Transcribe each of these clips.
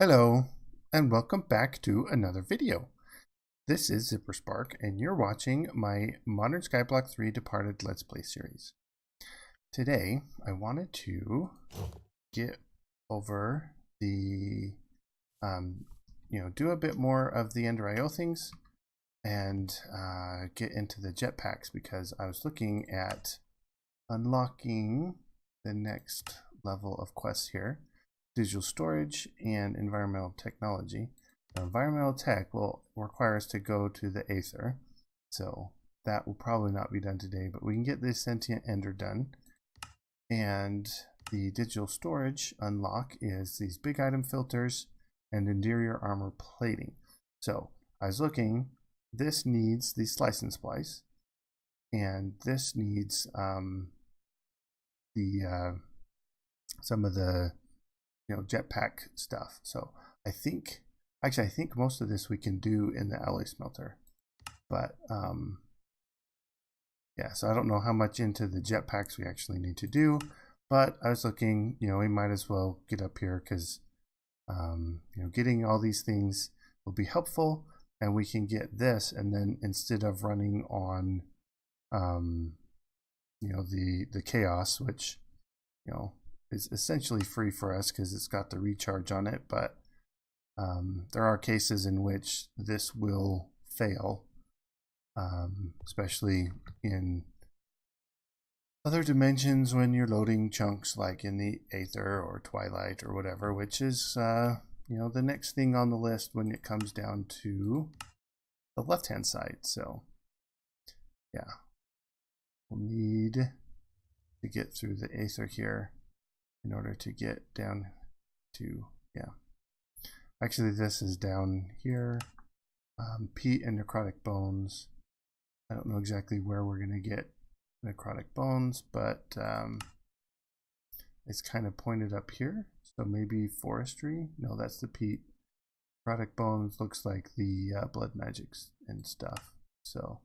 Hello, and welcome back to another video. This is ZipperSpark, and you're watching my Modern Skyblock 3 Departed Let's Play series. Today, I wanted to get over the, do a bit more of the Ender IO things and get into the jetpacks because I was looking at unlocking the next level of quests here. Digital storage and environmental technology. Now, environmental tech will require us to go to the Aether, so that will probably not be done today, but we can get this Sentient Ender done. And the digital storage unlock is these big item filters and interior armor plating. So I was looking, this needs the slice and splice, and this needs some of the jetpack stuff. So I think most of this we can do in the alloy smelter, but yeah, so I don't know how much into the jetpacks we actually need to do, but I was looking, we might as well get up here because getting all these things will be helpful, and we can get this, and then instead of running on the chaos, which is essentially free for us because it's got the recharge on it, but there are cases in which this will fail, especially in other dimensions when you're loading chunks like in the Aether or Twilight or whatever, which is the next thing on the list when it comes down to the left hand side. So yeah, we'll need to get through the Aether here in order to get down to, actually this is down here, peat and necrotic bones. I don't know exactly where we're going to get necrotic bones, but it's kind of pointed up here, so maybe forestry. No, that's the peat. Necrotic bones looks like the blood magics and stuff. So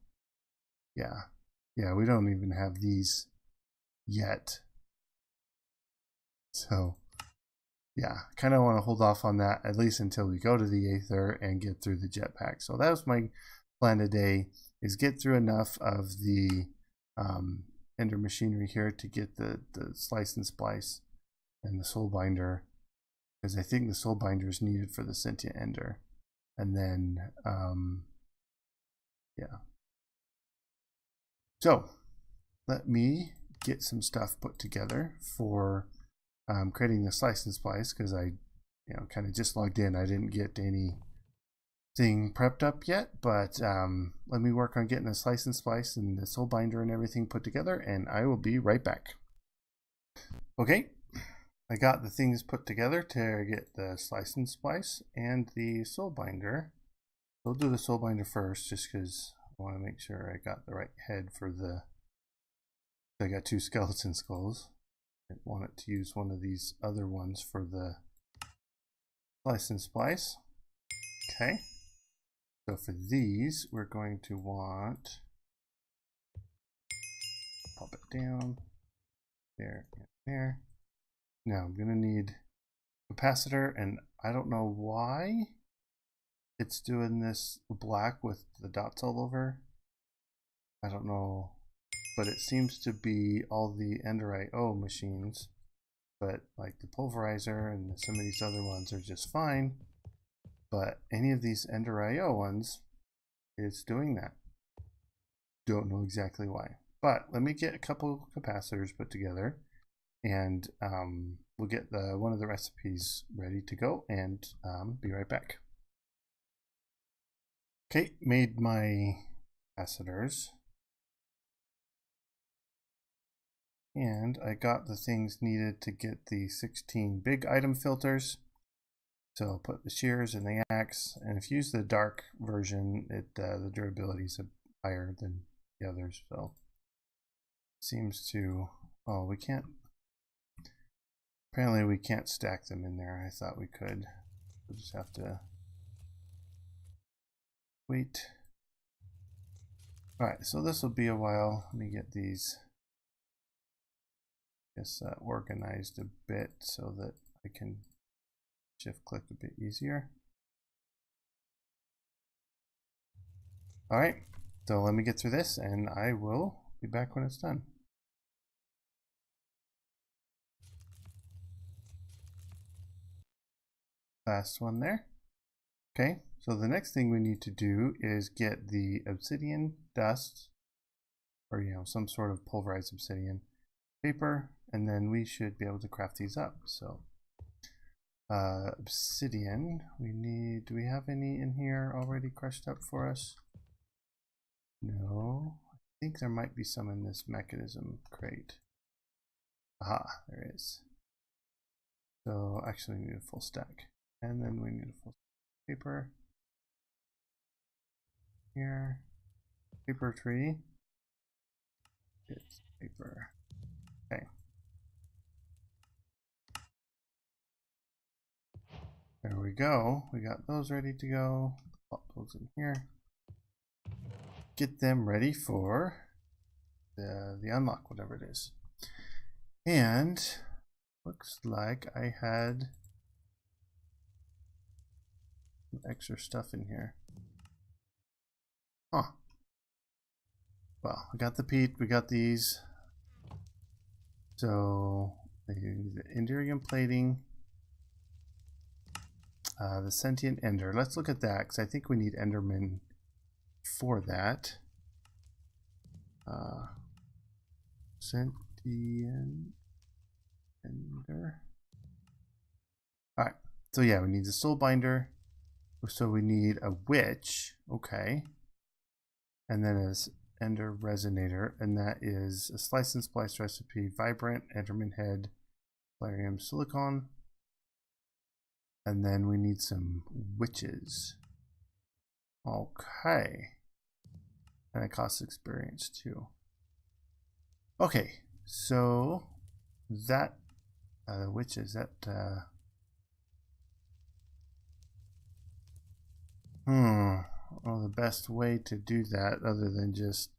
yeah, we don't even have these yet. So yeah, kind of want to hold off on that at least until we go to the Aether and get through the jetpack. So that was my plan today, is get through enough of the Ender machinery here to get the slice and splice and the soul binder, because I think the soul binder is needed for the Sentient Ender. And then yeah, so let me get some stuff put together for creating the slice and splice, because I kind of just logged in. I didn't get anything prepped up yet, but let me work on getting the slice and splice and the soul binder and everything put together, and I will be right back. Okay, I got the things put together to get the slice and splice and the soul binder. We'll do the soul binder first, just because I want to make sure I got the right head for the. I got two skeleton skulls. I wanted to use one of these other ones for the slice and splice. Okay, so for these we're going to want, pop it down there and there. Now I'm gonna need capacitor, and I don't know why it's doing this black with the dots all over. I don't know, but it seems to be all the Ender IO machines, but like the pulverizer and some of these other ones are just fine, but any of these Ender IO ones, it's doing that. Don't know exactly why, but let me get a couple capacitors put together, and we'll get one of the recipes ready to go, and be right back. Okay, made my capacitors. And I got the things needed to get the 16 big item filters. So I'll put the shears and the axe, and if you use the dark version, the durability is higher than the others. So it seems to, oh, we can't, apparently we can't stack them in there. I thought we could. We'll just have to wait. All right, so this will be a while. Let me get these organized a bit so that I can shift click a bit easier. All right, so let me get through this and I will be back when it's done. Last one there. Okay, so the next thing we need to do is get the obsidian dust, or some sort of pulverized obsidian paper, and then we should be able to craft these up. So obsidian, do we have any in here already crushed up for us? No, I think there might be some in this mechanism crate. Aha, there is. So actually we need a full stack, and then we need a full paper here. Paper tree. It's paper. Okay. There we go. We got those ready to go. Pop those in here. Get them ready for the unlock, whatever it is. And looks like I had some extra stuff in here. Huh. Well, we got the peat, we got these. So the Endurium plating, the Sentient Ender. Let's look at that because I think we need Enderman for that. Sentient Ender. Alright, so yeah, we need the Soul Binder. So we need a Witch, okay. And then as Ender Resonator, and that is a Slice and Splice recipe, Vibrant, Enderman Head, Valerium Silicon. And then we need some witches. Okay. And it costs experience too. Okay, so that witches, that well, the best way to do that other than just,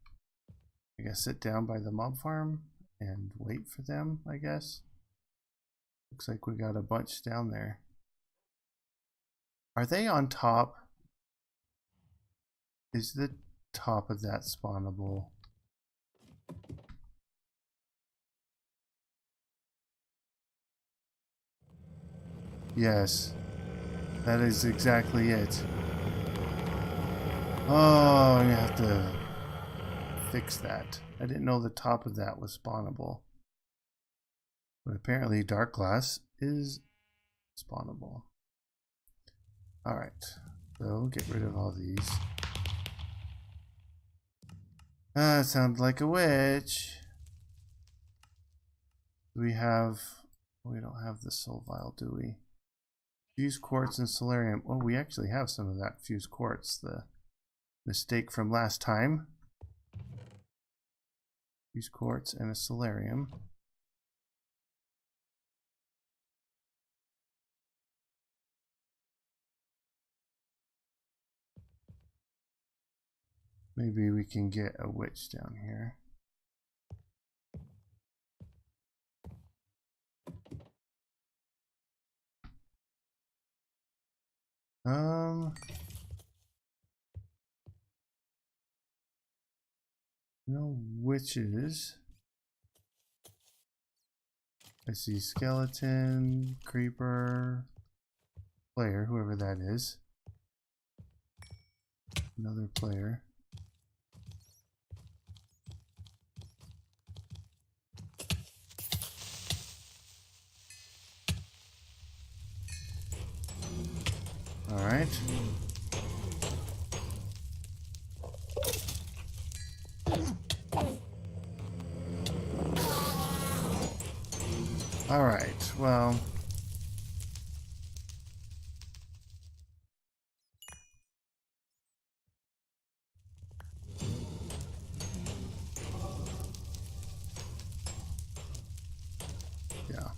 I guess, sit down by the mob farm and wait for them, I guess. Looks like we got a bunch down there. Are they on top? Is the top of that spawnable? Yes, that is exactly it. Oh, you have to fix that. I didn't know the top of that was spawnable. But apparently dark glass is spawnable. Alright, so get rid of all these. Sounds like a witch. We don't have the soul vial, do we? Fused quartz and solarium. Oh, we actually have some of that fused quartz. The mistake from last time. Fused quartz and a solarium. Maybe we can get a witch down here. No witches. I see skeleton, creeper, player, whoever that is. Another player. All right. All right. Well, yeah.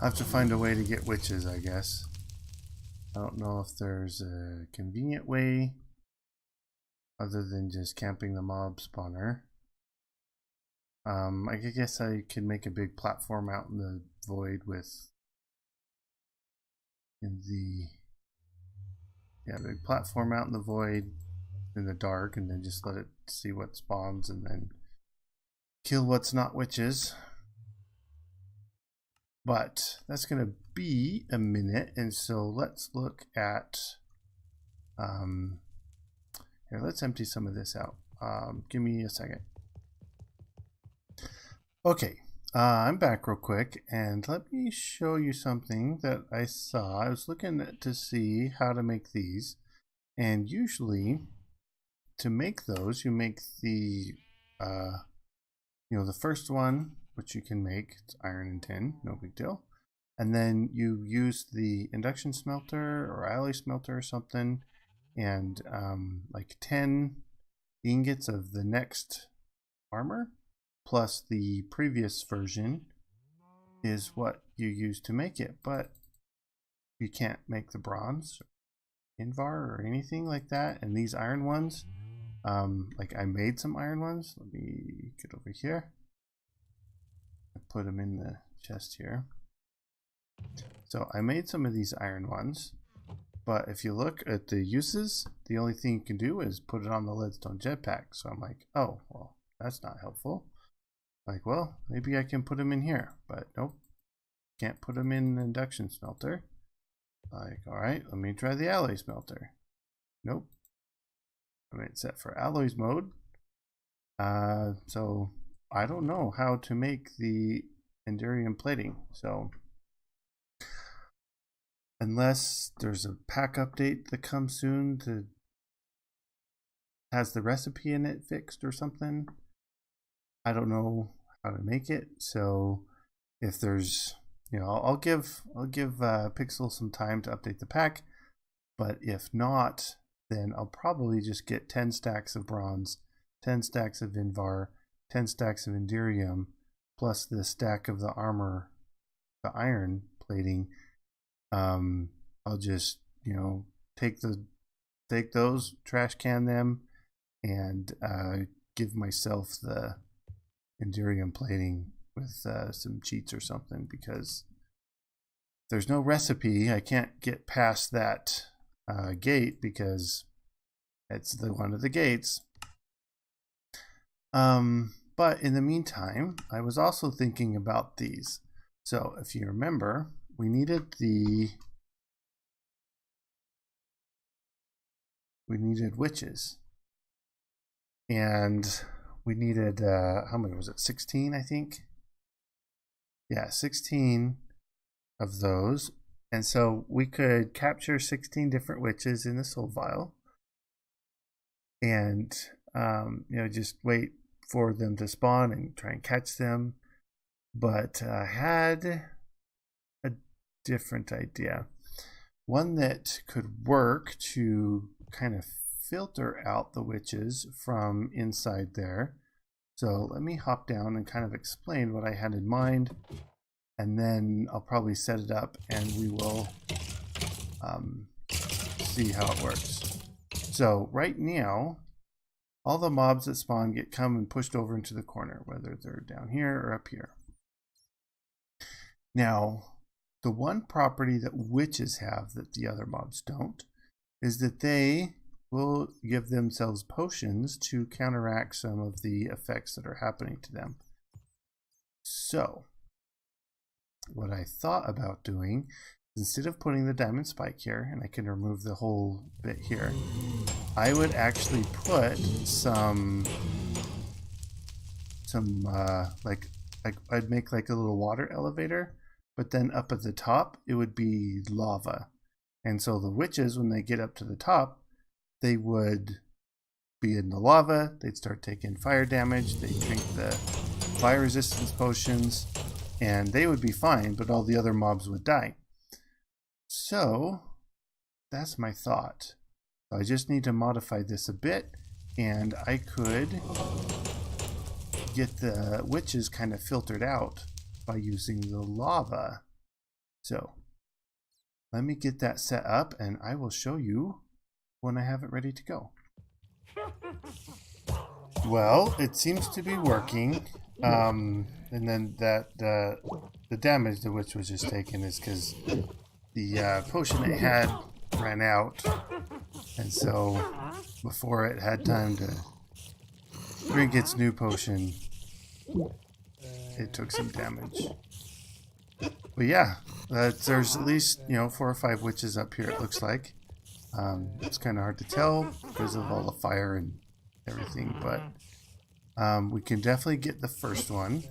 I have to find a way to get witches, I guess. I don't know if there's a convenient way other than just camping the mob spawner. I guess I could make a big platform out in the void with big platform out in the void in the dark, and then just let it see what spawns and then kill what's not witches. But that's gonna be a minute, and so let's look at here, let's empty some of this out. Give me a second. Okay, I'm back real quick, and let me show you something that I saw. I was looking to see how to make these, and usually to make those, you make the the first one, which you can make, it's iron and tin, no big deal. And then you use the induction smelter or alloy smelter or something, and like 10 ingots of the next armor plus the previous version is what you use to make it. But you can't make the bronze, invar, or anything like that. And these iron ones, like I made some iron ones. Let me get over here. I put them in the chest here. So I made some of these iron ones, but if you look at the uses, the only thing you can do is put it on the leadstone jetpack. So I'm like, oh, well, that's not helpful. Like, well, maybe I can put them in here, but nope, can't put them in the induction smelter. Like, all right, let me try the alloy smelter. Nope. I mean, it's set for alloys mode. So I don't know how to make the Endurium plating. So unless there's a pack update that comes soon that has the recipe in it fixed or something, I don't know how to make it. So if there's, I'll give Pixel some time to update the pack. But if not, then I'll probably just get 10 stacks of bronze, 10 stacks of Invar, 10 stacks of Endurium, plus the stack of the armor, the iron plating. I'll just, take those, trash can them, and give myself the Endurium plating with some cheats or something, because there's no recipe. I can't get past that gate because it's one of the gates. But in the meantime, I was also thinking about these. So if you remember, we needed witches, and we needed how many was it? 16, I think. Yeah, 16 of those. And so we could capture 16 different witches in the soul vial, and just wait for them to spawn and try and catch them. But I had a different idea, one that could work to kind of filter out the witches from inside there. So let me hop down and kind of explain what I had in mind, and then I'll probably set it up and we will see how it works. So right now, all the mobs that spawn come and pushed over into the corner, whether they're down here or up here. Now, the one property that witches have that the other mobs don't is that they will give themselves potions to counteract some of the effects that are happening to them. So what I thought about doing, instead of putting the diamond spike here, and I can remove the whole bit here, I would actually put some like I'd make like a little water elevator, but then up at the top it would be lava. And so the witches, when they get up to the top, they would be in the lava, they'd start taking fire damage, they'd drink the fire resistance potions, and they would be fine, but all the other mobs would die. So that's my thought. I just need to modify this a bit, and I could get the witches kind of filtered out by using the lava. So let me get that set up, and I will show you when I have it ready to go. Well, it seems to be working. And then the damage the witch was just taken is because the potion it had ran out, and so before it had time to drink its new potion, it took some damage. But yeah, there's at least 4 or 5 witches up here. It looks like it's kind of hard to tell because of all the fire and everything, but we can definitely get the first one,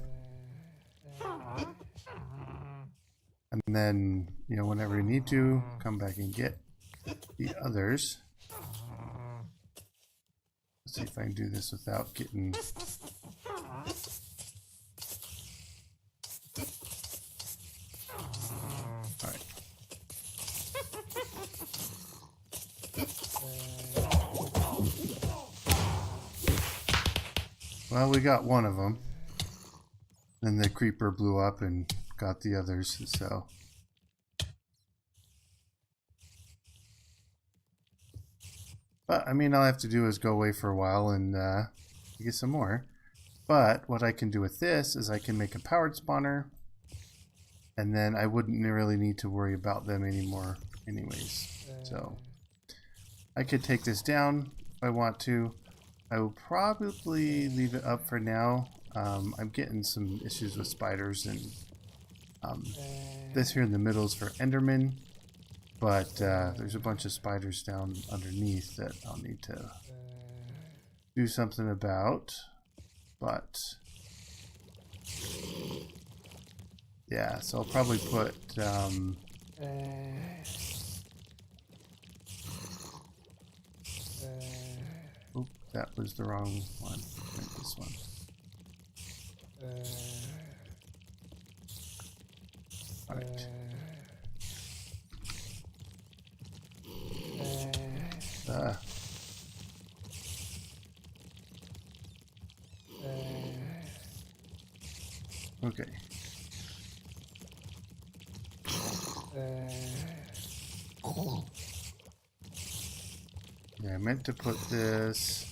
and then whenever we need to come back and get the others. Let's see if I can do this without getting alright. Well, we got one of them. Then the creeper blew up and got the others, so. But, I mean, all I have to do is go away for a while and get some more. But what I can do with this is I can make a powered spawner, and then I wouldn't really need to worry about them anymore anyways. So I could take this down if I want to. I will probably leave it up for now. I'm getting some issues with spiders, and this here in the middle is for Enderman, but there's a bunch of spiders down underneath that I'll need to do something about. But yeah, so I'll probably put oop, that was the wrong one. I meant this one. All right. Okay. Yeah, I meant to put this.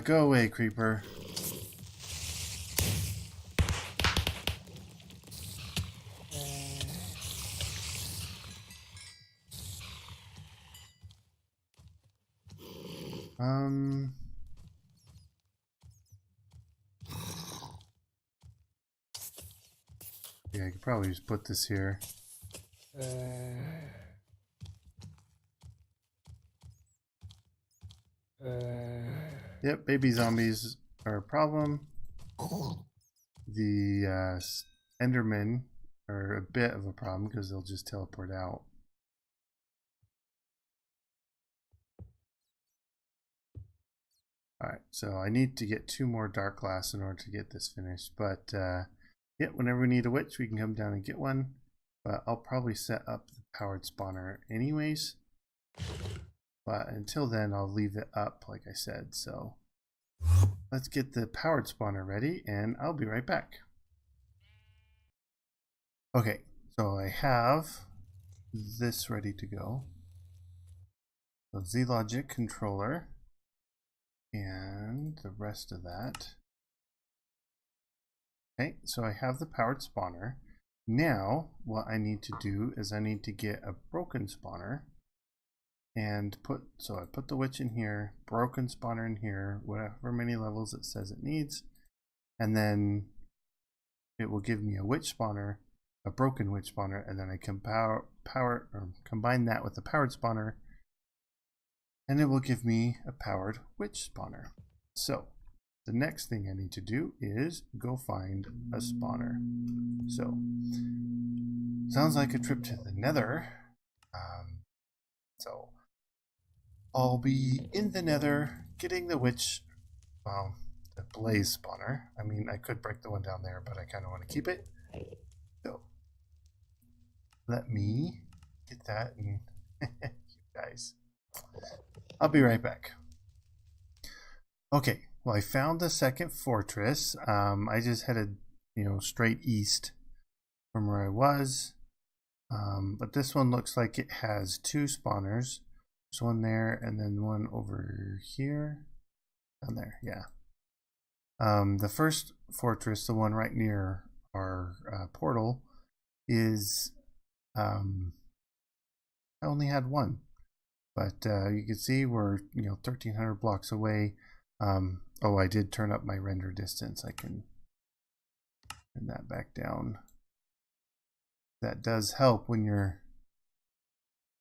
Go away, creeper. Yeah, I could probably just put this here. Yep, baby zombies are a problem. The Endermen are a bit of a problem because they'll just teleport out. Alright, so I need to get 2 more dark glass in order to get this finished, but yeah, whenever we need a witch we can come down and get one, but I'll probably set up the powered spawner anyways, but until then I'll leave it up like I said. So let's get the powered spawner ready and I'll be right back. Okay, so I have this ready to go. So Z-Logic controller and the rest of that. Okay, so I have the powered spawner. Now what I need to do is I need to get a broken spawner and so I put the witch in here, broken spawner in here, whatever many levels it says it needs, and then it will give me a witch spawner, a broken witch spawner, and then I can combine that with the powered spawner, and it will give me a powered witch spawner. So the next thing I need to do is go find a spawner. So sounds like a trip to the Nether. So I'll be in the Nether getting the witch, well, the blaze spawner. I mean, I could break the one down there, but I kind of want to keep it. So let me get that, and you guys, I'll be right back. Okay, well, I found the second fortress. I just headed, straight east from where I was. But this one looks like it has 2 spawners. There's one there and then one over here. Down there, yeah. The first fortress, the one right near our portal, is I only had one, but you can see we're 1,300 blocks away. Oh, I did turn up my render distance. I can turn that back down. That does help when you're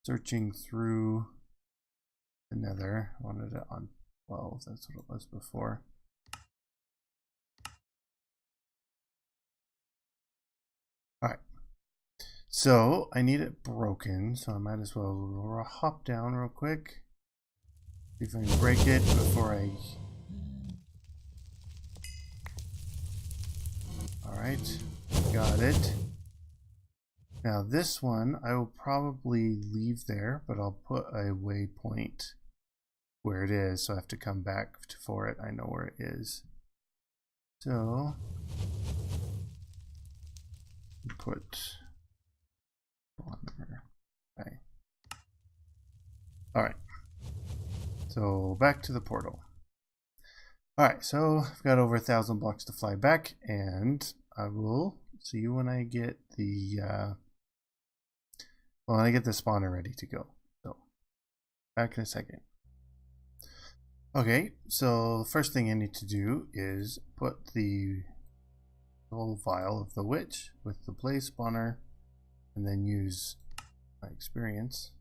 searching through the Nether. I wanted it on 12. That's what it was before. All right. So I need it broken, so I might as well hop down real quick. See if I can break it before I... Alright, got it. Now this one I will probably leave there, but I'll put a waypoint where it is, so I have to come back for it. I know where it is. So put okay. Alright. So back to the portal. Alright, so I've got over 1,000 blocks to fly back, and I will see you when I get the spawner ready to go. So back in a second. Okay, so the first thing I need to do is put the whole vial of the witch with the blaze spawner, and then use my experience.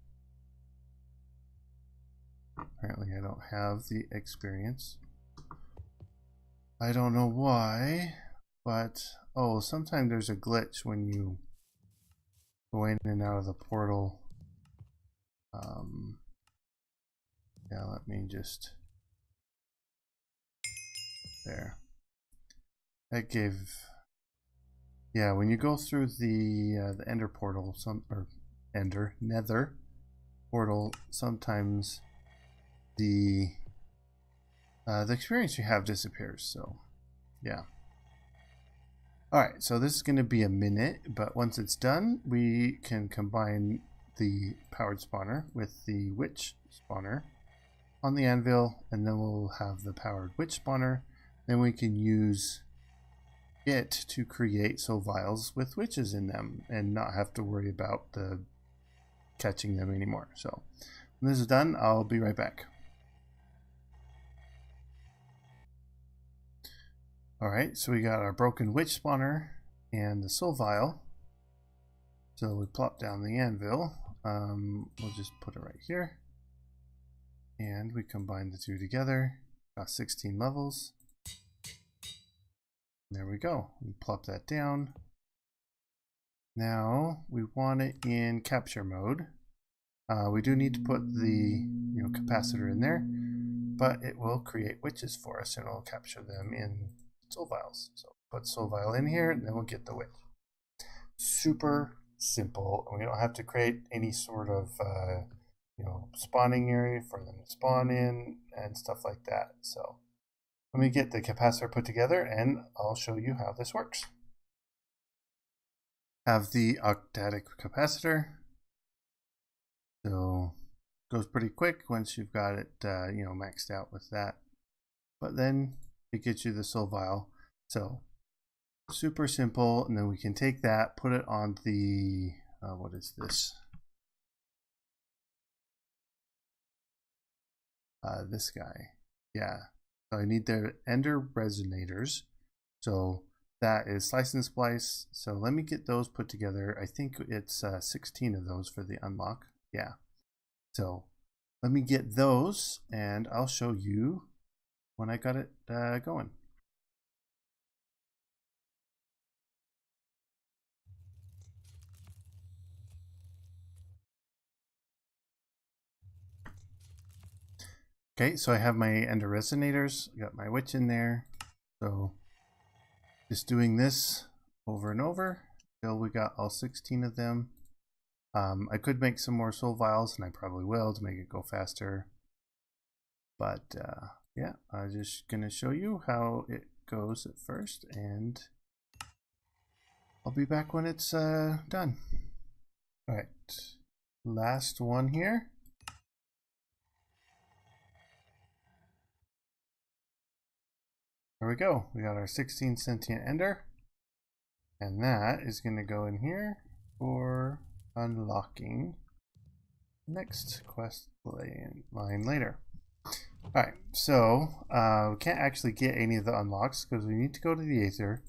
Apparently I don't have the experience. I don't know why, but oh, sometimes there's a glitch when you go in and out of the portal. Yeah, let me just there. That gave, yeah, when you go through the Ender portal, Nether portal, sometimes the experience you have disappears. So yeah. Alright, so this is going to be a minute, but once it's done, we can combine the powered spawner with the witch spawner on the anvil, and then we'll have the powered witch spawner. Then we can use it to create soul vials with witches in them and not have to worry about catching them anymore. So when this is done, I'll be right back. Alright, so we got our broken witch spawner and the soul vial. So we plop down the anvil. We'll just put it right here. And we combine the two together. Got 16 levels. There we go. We plop that down. Now we want it in capture mode. We do need to put the capacitor in there, but it will create witches for us and it'll capture them in soul vials. So put soul vial in here and then we'll get the witch. Super simple, and we don't have to create any sort of spawning area for them to spawn in and stuff like that. So let me get the capacitor put together and I'll show you how this works. Have the octadic capacitor. So it goes pretty quick once you've got it maxed out with that. But then it gets you the soul vial. So super simple, and then we can take that, put it on the what is this? This guy. Yeah. So I need the Ender resonators. So that is slice and splice. So let me get those put together. I think it's 16 of those for the unlock. Yeah. So let me get those and I'll show you when I got it going. Okay, so I have my Ender resonators, got my witch in there. So just doing this over and over until we got all 16 of them. I could make some more soul vials, and I probably will to make it go faster. But yeah, I'm just going to show you how it goes at first, and I'll be back when it's done. All right, last one here. There we go. We got our 16 sentient ender. And that is going to go in here for unlocking next quest line later. Alright, so we can't actually get any of the unlocks because we need to go to the Aether.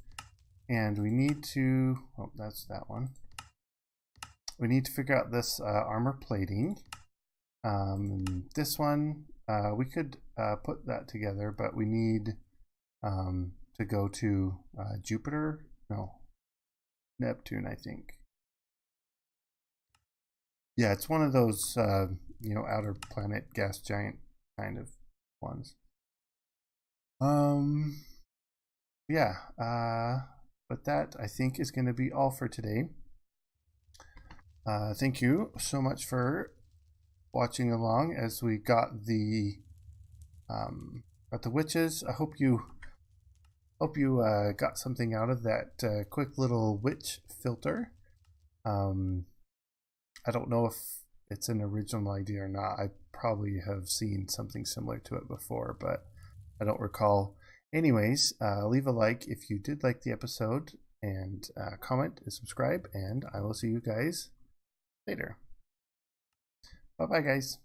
And we need to, oh, that's that one. We need to figure out this armor plating. This one, we could put that together, but we need to go to Jupiter. No, Neptune, I think. Yeah, it's one of those, you know, outer planet gas giant kind of ones. Yeah, but that I think is going to be all for today. Thank you so much for watching along as we got the witches. I hope you got something out of that quick little witch filter. I don't know if it's an original idea or not. I probably have seen something similar to it before, but I don't recall. Anyways, leave a like if you did like the episode, and comment and subscribe, and I will see you guys later. Bye bye, guys.